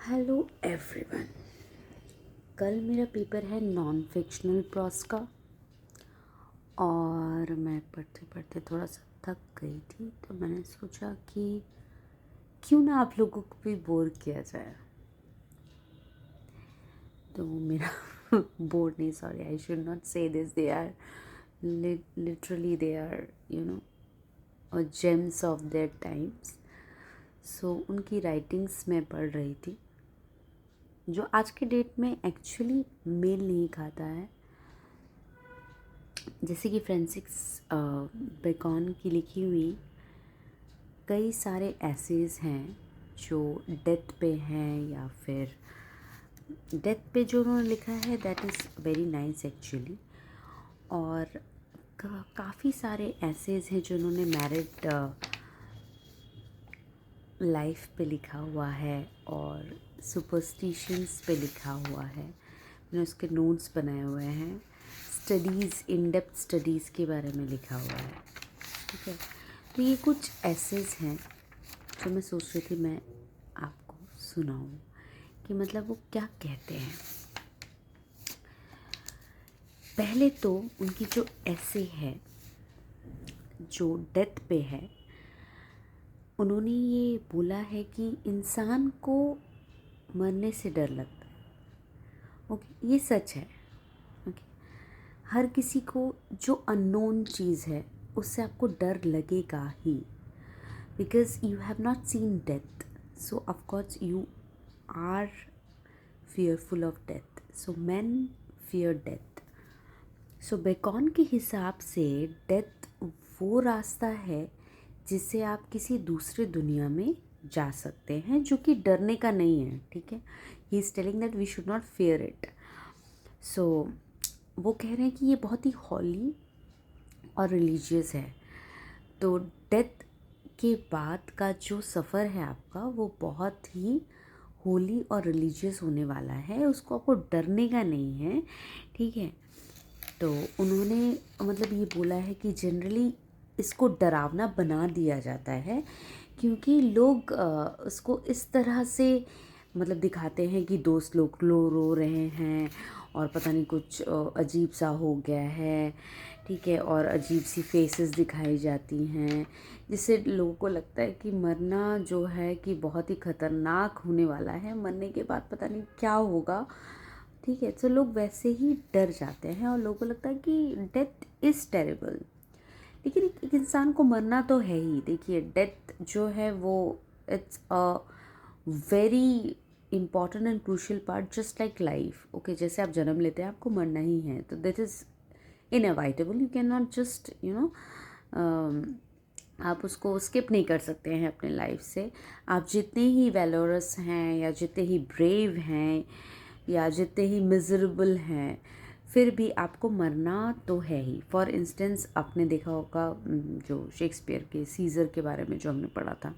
Hello everyone. कल मेरा paper है नॉन फिक्शनल प्रॉस का और मैं पढ़ते पढ़ते थोड़ा सा थक गई थी, तो मैंने सोचा कि क्यों ना आप लोगों को भी बोर किया जाए। तो मेरा बोर नहीं, sorry, I should not say this, they are literally they are gems of their times. So उनकी राइटिंग्स मैं पढ़ रही थी जो आज के डेट में एक्चुअली मेल नहीं खाता है। जैसे कि फ्रांसिस बेकन की लिखी हुई कई सारे एसेज हैं जो डेथ पे हैं, या फिर डेथ पे जो उन्होंने लिखा है that is very nice actually. और काफ़ी सारे एसेज हैं जो उन्होंने मैरिड लाइफ पे लिखा हुआ है और सुपरस्टिशंस पे लिखा हुआ है। मैंने उसके नोट्स बनाए हुए हैं। स्टडीज़, इन डेप्थ स्टडीज़ के बारे में लिखा हुआ है। ठीक है, तो ये कुछ एसेज हैं जो मैं सोच रही थी मैं आपको सुनाऊं कि मतलब वो क्या कहते हैं। पहले तो उनकी जो एसे है जो डेथ पे है, उन्होंने ये बोला है कि इंसान को मरने से डर लगता है। ओके, ये सच है। ओके, हर किसी को जो अननोन चीज़ है उससे आपको डर लगेगा ही, because you have not seen death, so of course you are fearful of death. So men fear death. So Bacon के हिसाब से डेथ वो रास्ता है जिससे आप किसी दूसरे दुनिया में जा सकते हैं, जो कि डरने का नहीं है। ठीक है, he is telling that we should not fear it. So वो कह रहे हैं कि ये बहुत ही हॉली और रिलीजियस है। तो डेथ के बाद का जो सफ़र है आपका वो बहुत ही होली और रिलीजियस होने वाला है, उसको आपको डरने का नहीं है। ठीक है, तो उन्होंने मतलब ये बोला है कि जनरली इसको डरावना बना दिया जाता है क्योंकि लोग उसको इस तरह से मतलब दिखाते हैं कि दोस्त लोग रो रहे हैं और पता नहीं कुछ अजीब सा हो गया है। ठीक है, और अजीब सी फेसेस दिखाई जाती हैं, जिससे लोगों को लगता है कि मरना जो है कि बहुत ही ख़तरनाक होने वाला है, मरने के बाद पता नहीं क्या होगा। ठीक है, तो लोग वैसे ही डर जाते हैं और लोगों को लगता है कि डेथ इज़ टेरेबल। लेकिन एक इंसान को मरना तो है ही। देखिए, डेथ जो है वो it's a very important and crucial part, just like life. Okay, जैसे आप जन्म लेते हैं आपको मरना ही है, तो that is inevitable. You can not just आप उसको स्किप नहीं कर सकते हैं अपने लाइफ से। आप जितने ही वैलोरस हैं या जितने ही ब्रेव हैं या जितने ही मिजरेबल हैं, फिर भी आपको मरना तो है ही। फॉर इंस्टेंस आपने देखा होगा जो शेक्सपियर के सीज़र के बारे में जो हमने पढ़ा था,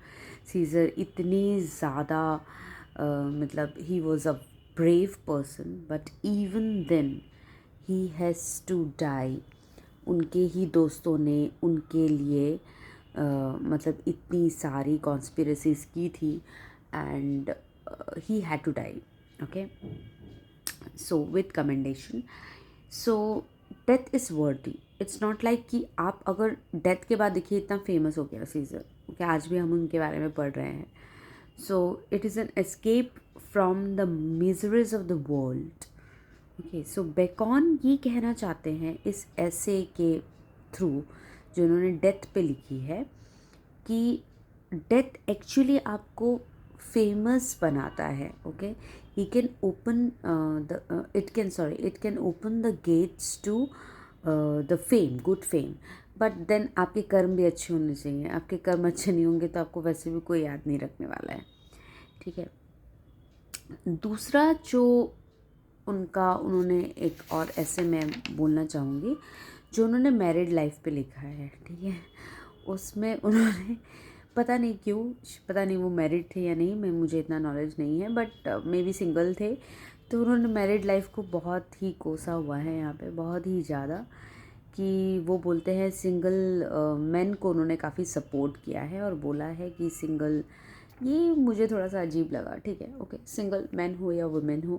सीज़र इतनी ज़्यादा मतलब he was a brave person, but even then he has to die. उनके ही दोस्तों ने उनके लिए मतलब इतनी सारी कॉन्स्पिरसीज की थी and he had to die. Okay, so with commendation. So death is worthy. It's not like कि आप अगर डेथ के बाद देखिए इतना फेमस हो गया सीज़र, ओके, आज भी हम उनके बारे में पढ़ रहे हैं। So it is an escape from the miseries of the world. Okay, so Bacon ये कहना चाहते हैं इस ऐसे के थ्रू जो उन्होंने डेथ पे लिखी है कि डेथ एक्चुअली आपको फेमस बनाता है। Okay, he can open the it can open the gates to the fame, good fame, but then आपके कर्म भी अच्छे होने चाहिए। आपके कर्म अच्छे नहीं होंगे तो आपको वैसे भी कोई याद नहीं रखने वाला है। ठीक है, दूसरा जो उन्होंने एक और ऐसे मैं बोलना चाहूँगी जो उन्होंने मैरिड लाइफ पे लिखा है। ठीक है, उसमें उन्होंने पता नहीं क्यों, पता नहीं वो मैरिड थे या नहीं, मैं मुझे इतना नॉलेज नहीं है, बट मे बी सिंगल थे, तो उन्होंने मैरिड लाइफ को बहुत ही कोसा हुआ है यहाँ पे, बहुत ही ज़्यादा, कि वो बोलते हैं सिंगल मेन को उन्होंने काफ़ी सपोर्ट किया है और बोला है कि सिंगल ये मुझे थोड़ा सा अजीब लगा, ठीक है, ओके, सिंगल मैन हो या वुमेन हो,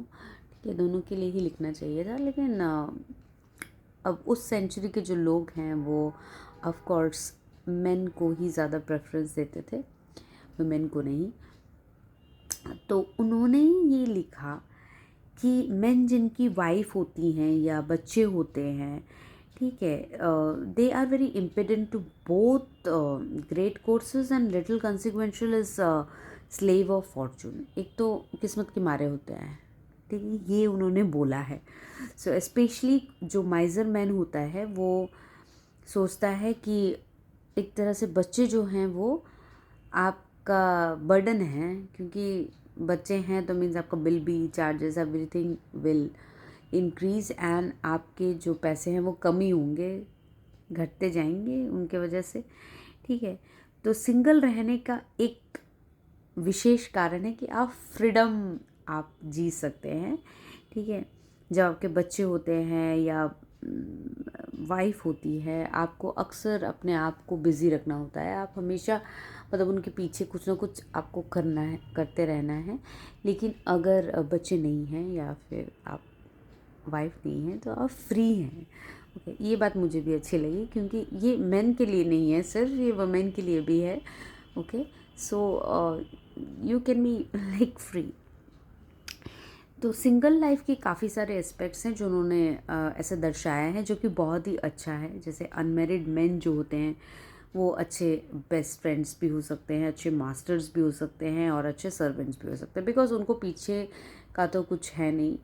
ठीक है, दोनों के लिए ही लिखना चाहिए था, लेकिन अब उस सेंचुरी के जो लोग हैं वो ऑफ कोर्स मेन को ही ज़्यादा प्रेफरेंस देते थे, वुमेन को नहीं। तो उन्होंने ये लिखा कि मेन जिनकी वाइफ होती हैं या बच्चे होते हैं, ठीक है, they are very impudent to both great courses and little consequential is slave of fortune. एक तो किस्मत के मारे होते हैं, ठीक है, ये उन्होंने बोला है। सो स्पेशली जो माइजर मैन होता है वो सोचता है कि एक तरह से बच्चे जो हैं वो आपका बर्डन है, क्योंकि बच्चे हैं तो मीन्स आपका बिल भी, charges, everything will increase and आपके जो पैसे हैं वो कम ही होंगे, घटते जाएंगे उनके वजह से, ठीक है। तो सिंगल रहने का एक विशेष कारण है कि आप फ्रीडम आप जी सकते हैं, ठीक है। जब आपके बच्चे होते हैं या वाइफ होती है, आपको अक्सर अपने आप को बिज़ी रखना होता है, आप हमेशा मतलब उनके पीछे कुछ ना कुछ आपको करना है, करते रहना है। लेकिन अगर बच्चे नहीं हैं या फिर आप वाइफ नहीं हैं तो आप फ्री हैं, ओके। ये बात मुझे भी अच्छी लगी, क्योंकि ये मेन के लिए नहीं है सिर्फ, ये वुमेन के लिए भी है, okay. So you can be like free. तो सिंगल लाइफ के काफ़ी सारे एस्पेक्ट्स हैं जो उन्होंने ऐसे दर्शाया है, जो कि बहुत ही अच्छा है। जैसे अनमेरिड मेन जो होते हैं वो अच्छे बेस्ट फ्रेंड्स भी हो सकते हैं, अच्छे मास्टर्स भी हो सकते हैं और अच्छे सर्वेंट्स भी हो सकते हैं, बिकॉज उनको पीछे का तो कुछ है नहीं।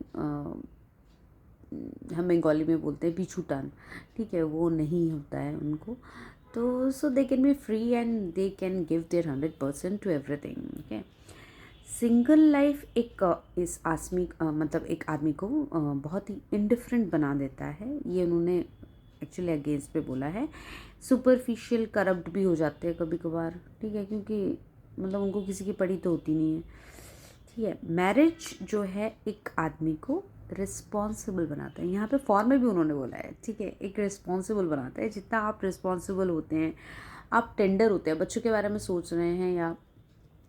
हम बंगाली में बोलते हैं पीछूटान, ठीक है, वो नहीं होता है उनको। तो so they can be free and they can give their 100% to everything, okay. Single life एक इस मतलब एक आदमी को बहुत ही इंडिफरेंट बना देता है, ये उन्होंने एक्चुअली अगेंस्ट पे बोला है। सुपरफिशियल करप्ट भी हो जाते हैं कभी कभार, ठीक है, क्योंकि मतलब उनको किसी की पड़ी तो होती नहीं है, ठीक है। मैरिज जो है एक आदमी को रिस्पॉन्सिबल बनाता है, यहाँ पे फॉर्म में भी उन्होंने बोला है, ठीक है, एक रिस्पॉन्सिबल बनाता है। जितना आप रिस्पॉन्सिबल होते हैं, आप टेंडर होते हैं, बच्चों के बारे में सोच रहे हैं या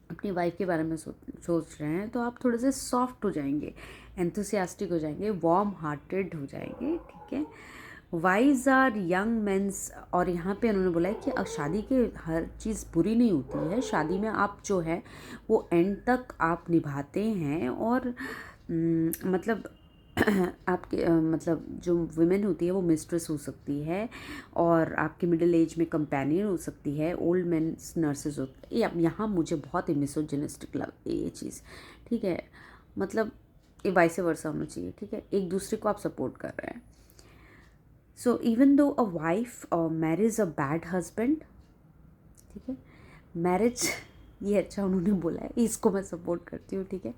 अपनी वाइफ के बारे में सोच रहे हैं, तो आप थोड़े से सॉफ्ट हो जाएंगे, एंथुसियास्टिक हो जाएंगे, वार्म हार्टेड हो जाएंगे, ठीक है। वाइज आर यंग मेंस, और यहाँ पे उन्होंने बोला है कि शादी के हर चीज़ बुरी नहीं होती है, शादी में आप जो है वो एंड तक आप निभाते हैं, और मतलब आपके मतलब जो वुमेन होती है वो मिस्ट्रेस हो सकती है, और आपके मिडिल एज में कंपेनियन हो सकती है, ओल्ड मैन नर्सेज होते हैं। यहाँ मुझे बहुत ही मिसोजिनिस्टिक लगा ये चीज़, ठीक है, मतलब ये वाइस वर्सा होना चाहिए, ठीक है, एक दूसरे को आप सपोर्ट कर रहे हैं। So even though a wife marriage a bad husband, ठीक है, मैरिज ये अच्छा उन्होंने बोला है, इसको मैं सपोर्ट करती हूँ, ठीक है।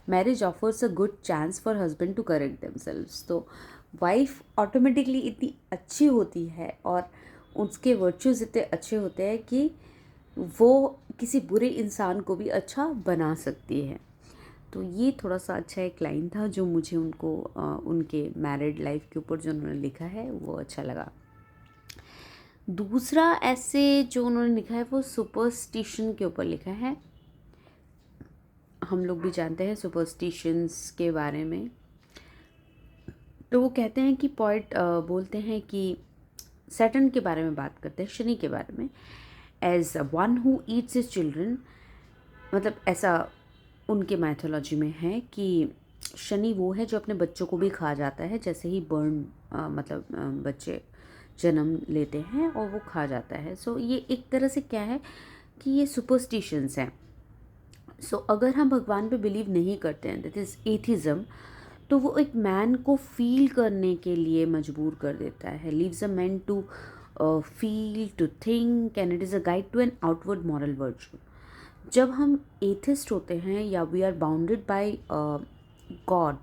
Marriage offers a good chance for husband to correct themselves. तो वाइफ ऑटोमेटिकली इतनी अच्छी होती है और उसके वर्च्यूज़ इतने अच्छे होते हैं कि वो किसी बुरे इंसान को भी अच्छा बना सकती है। तो ये थोड़ा सा अच्छा एक लाइन था जो मुझे उनको उनके मैरिड लाइफ के ऊपर जो उन्होंने लिखा है वो अच्छा लगा। दूसरा ऐसे जो उन्होंने लिखा है वो सुपरस्टिशन के ऊपर लिखा है। हम लोग भी जानते हैं सुपरस्टिशंस के बारे में। तो वो कहते हैं कि पोइट बोलते हैं कि सैटर्न के बारे में बात करते हैं, शनि के बारे में, as one who eats his children. मतलब ऐसा उनके मैथोलॉजी में है कि शनि वो है जो अपने बच्चों को भी खा जाता है, जैसे ही बर्न मतलब बच्चे जन्म लेते हैं और वो खा जाता है। सो ये एक तरह से क्या है कि ये सुपरस्टिशंस हैं। सो अगर हम भगवान पे बिलीव नहीं करते हैं, दैट इज़ एथिज़म, तो वो एक मैन को फील करने के लिए मजबूर कर देता है, leaves a man to feel, to think, and it is a guide to an outward moral virtue. जब हम एथिस्ट होते हैं या we are bounded by God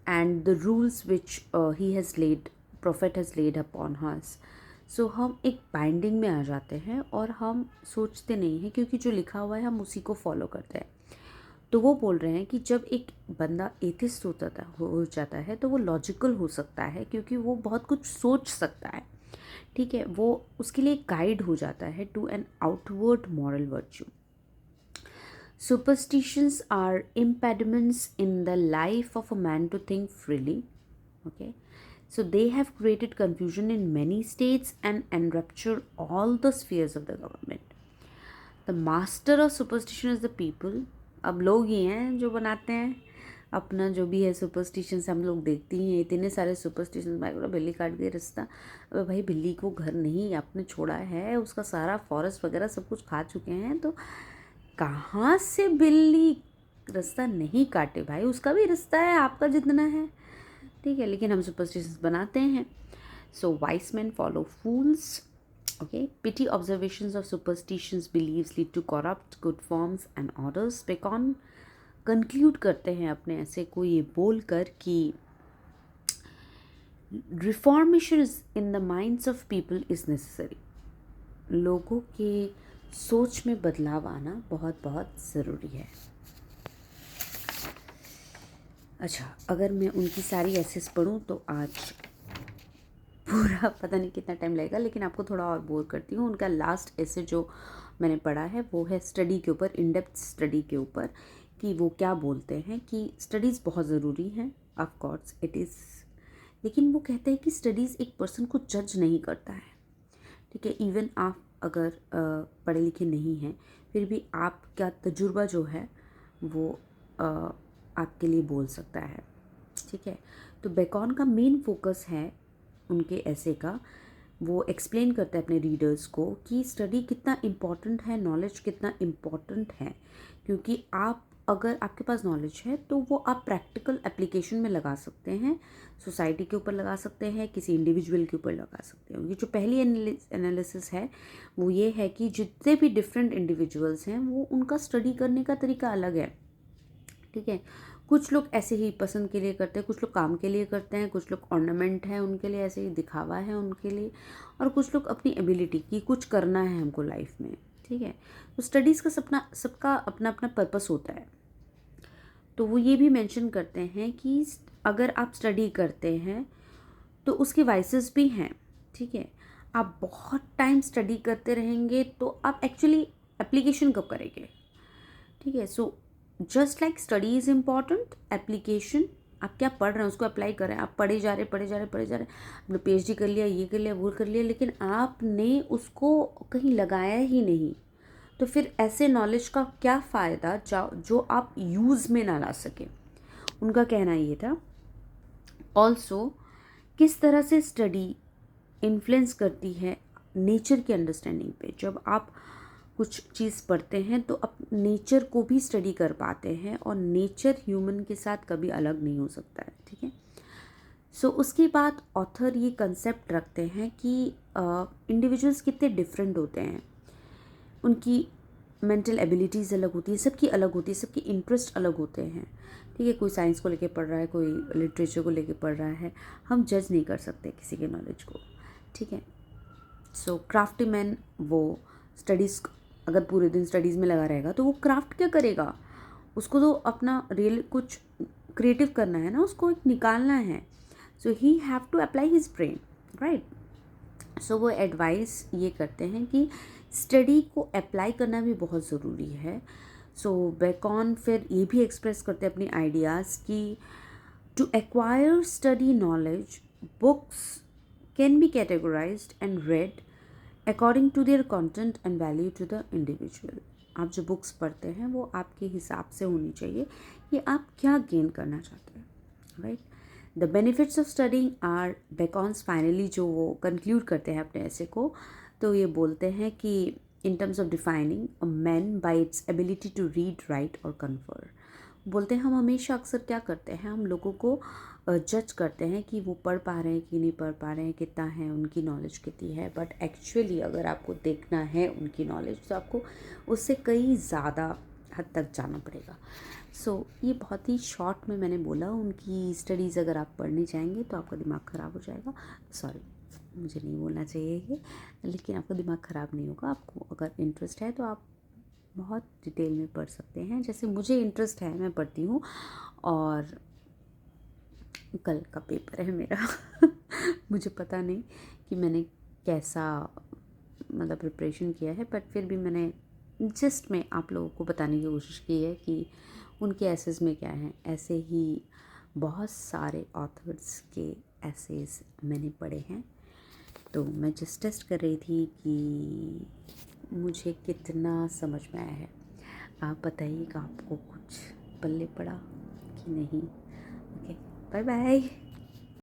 and the rules which he has laid, prophet has laid upon us, so हम एक binding में आ जाते हैं और हम सोचते नहीं हैं, क्योंकि जो लिखा हुआ है हम उसी को फॉलो करते हैं। तो वो बोल रहे हैं कि जब एक बंदा एथिस्ट हो जाता है तो वो लॉजिकल हो सकता है, क्योंकि वो बहुत कुछ सोच सकता है, ठीक है, वो उसके लिए गाइड हो जाता है to an outward moral virtue. Superstitions are impediments in the life of a man to think freely. Okay, so they have created confusion in many states and enrapture all the spheres of the government. The master of superstition is the people. अब लोग ही हैं जो बनाते हैं अपना जो भी है सुपरस्टिशन से। हम लोग देखते ही हैं इतने सारे सुपरस्टिशन। भाई बोला बिल्ली काट गई रास्ता, अबे भाई बिल्ली को घर नहीं आपने छोड़ा है, उसका सारा फॉरेस्ट वगैरह सब कुछ खा चुके हैं, तो कहाँ से बिल्ली रास्ता नहीं काटे भाई, उसका भी रास्ता है आपका जितना है, ठीक है। लेकिन हम सुपरस्टिशंस बनाते हैं। So wise man follow fools. Okay, pity observations of superstitions believes lead to corrupt good forms and orders. Bacon conclude करते हैं अपने ऐसे को ये बोलकर कि reformation in the minds of people is necessary. लोगों के सोच में बदलाव आना बहुत बहुत ज़रूरी है। अच्छा, अगर मैं उनकी सारी एसेस पढ़ूं तो आज पूरा पता नहीं कितना टाइम लगेगा, लेकिन आपको थोड़ा और बोर करती हूँ। उनका लास्ट एसे जो मैंने पढ़ा है वो है स्टडी के ऊपर, इन डेप्थ स्टडी के ऊपर, कि वो क्या बोलते हैं कि स्टडीज़ बहुत ज़रूरी हैं, ऑफ कोर्स इट इज़, लेकिन वो कहते हैं कि स्टडीज़ एक पर्सन को जज नहीं करता है, ठीक है। इवन आप अगर पढ़े लिखे नहीं हैं फिर भी आपका तजुर्बा जो है वो आपके लिए बोल सकता है, ठीक है। तो बेकॉन का मेन फोकस है उनके ऐसे का, वो एक्सप्लेन करता है अपने रीडर्स को कि स्टडी कितना इम्पॉर्टेंट है, नॉलेज कितना इम्पॉर्टेंट है, क्योंकि आप अगर आपके पास नॉलेज है तो वो आप प्रैक्टिकल एप्लीकेशन में लगा सकते हैं, सोसाइटी के ऊपर लगा सकते हैं, किसी इंडिविजुअल के ऊपर लगा सकते हैं। ये जो पहली एनालिसिस है वो ये है कि जितने भी डिफरेंट इंडिविजुअल्स हैं वो उनका स्टडी करने का तरीका अलग है, ठीक है। कुछ लोग ऐसे ही पसंद के लिए करते हैं, कुछ लोग काम के लिए करते हैं, कुछ लोग ऑर्नामेंट है उनके लिए, ऐसे ही दिखावा है उनके लिए, और कुछ लोग अपनी एबिलिटी की कुछ करना है हमको लाइफ में, ठीक है। तो स्टडीज़ का सपना सबका अपना अपना पर्पस होता है। तो वो ये भी मेंशन करते हैं कि अगर आप स्टडी करते हैं तो उसके वाइसेस भी हैं, ठीक है। आप बहुत टाइम स्टडी करते रहेंगे तो आप एक्चुअली एप्लीकेशन कब करेंगे, ठीक है। So just like study is important, application आप क्या पढ़ रहे हैं उसको अप्लाई करें। आप पढ़े जा रहे आपने PhD कर लिया, ये कर लिया, वो कर लिया, लेकिन आपने उसको कहीं लगाया ही नहीं, तो फिर ऐसे नॉलेज का क्या फ़ायदा जो आप यूज़ में ना ला सके। उनका कहना ये था। ऑल्सो किस तरह से स्टडी इन्फ्लुएंस करती है नेचर की अंडरस्टैंडिंग पे। जब आप कुछ चीज़ पढ़ते हैं तो आप नेचर को भी स्टडी कर पाते हैं, और नेचर ह्यूमन के साथ कभी अलग नहीं हो सकता है, ठीक है। सो उसके बाद ऑथर ये कंसेप्ट रखते हैं कि इंडिविजुअल्स कितने डिफरेंट होते हैं, उनकी मेंटल एबिलिटीज़ अलग होती है, सबकी अलग होती है, सबके इंटरेस्ट अलग होते हैं, ठीक है। कोई साइंस को लेके पढ़ रहा है, कोई लिटरेचर को लेके पढ़ रहा है, हम जज नहीं कर सकते किसी के नॉलेज को, ठीक है। सो क्राफ्टी मैन वो स्टडीज़, अगर पूरे दिन स्टडीज़ में लगा रहेगा तो वो क्राफ्ट क्या करेगा, उसको तो अपना रियल कुछ क्रिएटिव करना है ना, उसको एक निकालना है। So he have to apply his brain, right. So वो एडवाइस ये करते हैं कि स्टडी को अप्लाई करना भी बहुत ज़रूरी है। सो बेकॉन फिर ये भी एक्सप्रेस करते हैं अपनी आइडियाज़ कि to acquire study knowledge books can be categorised and read according to their content and value to the individual. आप जो बुक्स पढ़ते हैं वो आपके हिसाब से होनी चाहिए कि आप क्या गेन करना चाहते हैं, right. The benefits of studying are, Bacon's finally जो वो कंक्लूड करते हैं अपने ऐसे को, तो ये बोलते हैं कि in terms of defining a man by its ability to read, write और कन्फर। बोलते हैं हम हमेशा अक्सर क्या करते हैं, हम लोगों को जज करते हैं कि वो पढ़ पा रहे हैं कि नहीं पढ़ पा रहे हैं, कितना है उनकी नॉलेज कितनी है, बट एक्चुअली अगर आपको देखना है उनकी नॉलेज तो आपको उससे कई ज़्यादा हद तक जाना पड़ेगा। सो ये बहुत ही शॉर्ट में मैंने बोला, उनकी स्टडीज़ अगर आप पढ़ने जाएंगे तो आपका दिमाग ख़राब हो जाएगा। सॉरी, मुझे नहीं बोलना चाहिए ये, लेकिन आपका दिमाग ख़राब नहीं होगा। आपको अगर इंटरेस्ट है तो आप बहुत डिटेल में पढ़ सकते हैं, जैसे मुझे इंटरेस्ट है मैं पढ़ती हूँ, और कल का पेपर है मेरा मुझे पता नहीं कि मैंने कैसा मतलब प्रिपरेशन किया है, बट फिर भी मैंने जस्ट मैं आप लोगों को बताने की कोशिश की है कि उनके एसेस में क्या है। ऐसे ही बहुत सारे ऑथर्स के एसेस मैंने पढ़े हैं, तो मैं जस्ट टेस्ट कर रही थी कि मुझे कितना समझ में आया है। आप बताइएगा आपको कुछ पल्ले पड़ा कि नहीं। Okay, bye bye.